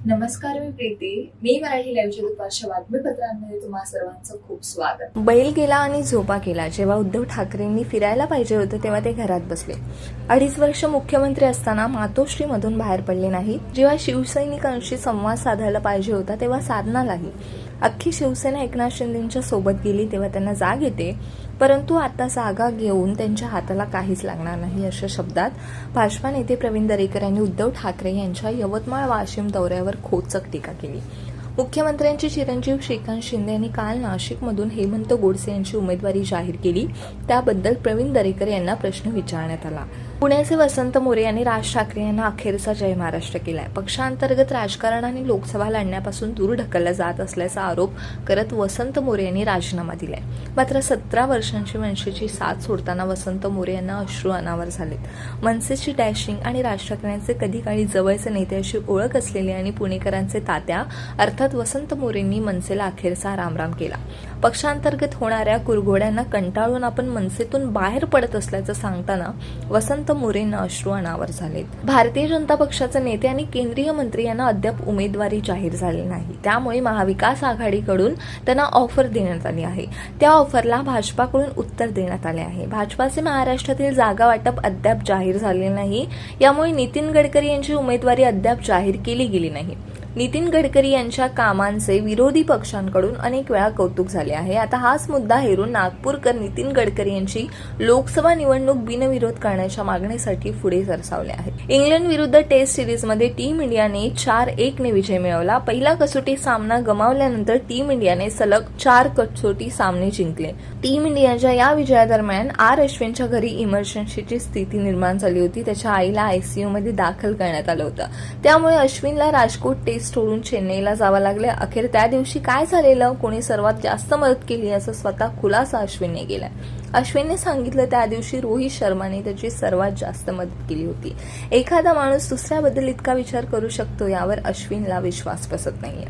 नमस्कार, मी प्रीती. मी मराठी लाईव्हच्या दुपारच्या बातमीपत्रांमध्ये तुम्हा सर्वांचं खूप स्वागत. बैल गेला आणि झोपा केला. जेव्हा उद्धव ठाकरेंनी फिरायला पाहिजे होतं तेव्हा ते घरात बसले. 2.5 वर्ष मुख्यमंत्री असताना मातोश्रीमधून बाहेर पडले नाहीत. जेव्हा शिवसैनिकांशी संवाद साधायला पाहिजे होता तेव्हा साधना नाही. अख्खी शिवसेना एकनाथ शिंदेंच्या सोबत गेली तेव्हा त्यांना जाग येते, परंतु आता जागा घेऊन त्यांच्या हाताला काहीच लागणार नाही, अशा शब्दात भाजपा नेते प्रवीण दरेकर यांनी उद्धव ठाकरे यांच्या यवतमाळ वाशिम दौऱ्यावर खोचक टीका केली. मुख्यमंत्र्यांचे चिरंजीव श्रीकांत शिंदे यांनी काल नाशिकमधून हेमंत गोडसे यांची उमेदवारी जाहीर केली. त्याबद्दल प्रवीण दरेकर यांना प्रश्न विचारण्यात आला. पुण्याचे वसंत मोरे यांनी राज ठाकरे यांना अखेरचा जय महाराष्ट्र केलाय. पक्षांतर्गत राजकारण आणि लोकसभा लढण्यापासून दूर ढकलला जात असल्याचा आरोप करत वसंत मोरे यांनी राजीनामा दिलाय. मात्र 17 वर्षांची मनसेची साथ सोडताना वसंत मोरे यांना अश्रू अनावर झालेत. मनसेची डॅशिंग आणि राज ठाकरेंचे कधी काळी जवळचे नेते अशी ओळख असलेले आणि पुणेकरांचे तात्या अर्थात वसंत मोरेंनी मनसेला अखेरचा रामराम केला. पक्षांतर्गत होणाऱ्या कुरघोड्यांना कंटाळून आपण मनसेतून बाहेर पडत असल्याचं सांगताना वसंत मोरेंना अश्रू अनावर झालेत. भारतीय जनता पक्षाचे नेते आणि केंद्रीय मंत्री यांना अद्याप उमेदवारी जाहीर झाली नाही. त्यामुळे महाविकास आघाडीकडून त्यांना ऑफर देण्यात आली आहे. त्या ऑफरला भाजपाकडून उत्तर देण्यात आले आहे. भाजपाचे महाराष्ट्रातील जागा वाटप अद्याप जाहीर झाले नाही. यामुळे नितीन गडकरी यांची उमेदवारी अद्याप जाहीर केली गेली नाही. नितीन गडकरी यांच्या कामांचे विरोधी पक्षांकडून अनेक वेळा कौतुक झाले आहे. आता हाच मुद्दा हेरून नागपूरकर नितीन गडकरी यांची लोकसभा निवडणूक बिनविरोध करण्याच्या मागणीसाठी पुढे सरसावले आहेत. इंग्लंड विरुद्ध टेस्ट सिरीजमध्ये टीम इंडियाने 4-1 ने विजय मिळवला. पहिला कसोटी सामना गमावल्यानंतर टीम इंडियाने सलग 4 कसोटी सामने जिंकले. टीम इंडियाच्या या विजयादरम्यान अश्विनच्या घरी इमर्जन्सीची स्थिती निर्माण झाली होती. त्याच्या आईला आयसीयू मध्ये दाखल करण्यात आलं होतं. त्यामुळे अश्विनला राजकोट टेस्ट सोडून चेन्नईला जावं लागले. अखेर त्या दिवशी काय झालेलं, कोणी सर्वात जास्त मदत केली याचा स्वतः खुलासा अश्विनने केलाय. अश्विनने सांगितलं त्या दिवशी रोहित शर्माने त्याची सर्वात जास्त मदत केली होती. एखादा माणूस दुसऱ्याबद्दल इतका विचार करू शकतो यावर अश्विनला विश्वास बसत नाहीये.